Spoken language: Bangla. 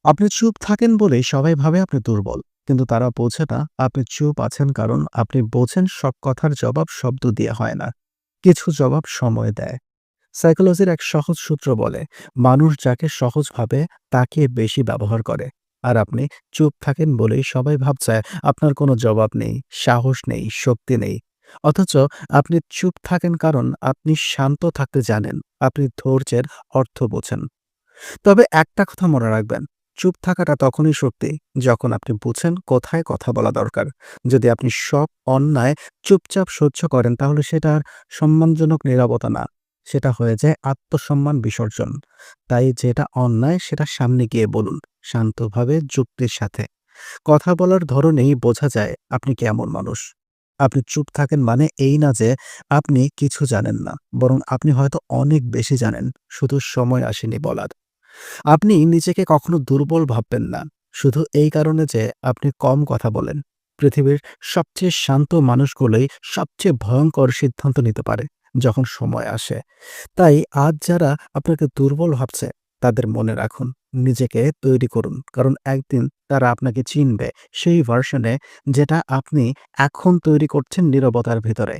আপনি চুপ থাকেন বলেই সবাই ভাবে আপনি দুর্বল। কিন্তু তারা বোঝে না আপনি চুপ আছেন কারণ আপনি বোঝেন সব কথার জবাব শব্দ দিয়ে হয় না। কিছু জবাব সময় দেয়। সাইকোলজির এক সহজ সূত্র বলে, মানুষ যাকে সহজ ভাবে তাকে বেশি ব্যবহার করে। আর আপনি চুপ থাকেন বলেই সবাই ভাবছে আপনার কোনো জবাব নেই, সাহস নেই, শক্তি নেই। অথচ আপনি চুপ থাকেন কারণ আপনি শান্ত থাকতে জানেন, আপনি ধৈর্যের অর্থ বোঝেন। তবে একটা কথা মনে রাখবেন, চুপ থাকাটা তখনই শক্তি যখন আপনি বুঝেন কোথায় কথা বলা দরকার। যদি আপনি সব অন্যায় চুপচাপ সহ্য করেন তাহলে সেটা আর সম্মানজনক নীরবতা না, সেটা হয়ে যায় আত্মসম্মান বিসর্জন। তাই যেটা অন্যায় সেটা সামনে গিয়ে বলুন, শান্তভাবে, যুক্তির সাথে। কথা বলার ধরনেই বোঝা যায় আপনি কেমন মানুষ। আপনি চুপ থাকেন মানে এই না যে আপনি কিছু জানেন না, বরং আপনি হয়তো অনেক বেশি জানেন, শুধু সময় আসেনি বলার। আপনি নিজেকে কখনো দুর্বল ভাববেন না। শুধু এই কারণে যে আপনি কম কথা বলেন। পৃথিবীর সবচেয়ে শান্ত মানুষগুলোই সবচেয়ে ভয়ংকর সিদ্ধান্ত নিতে পারে যখন সময় আসে। তাই আজ যারা আপনাকে দুর্বল ভাবছে তাদের মনে রাখুন, নিজেকে তৈরি করুন। কারণ একদিন তারা আপনাকে চিনবে সেই ভার্সনে যেটা আপনি এখন তৈরি করছেন নীরবতার ভেতরে।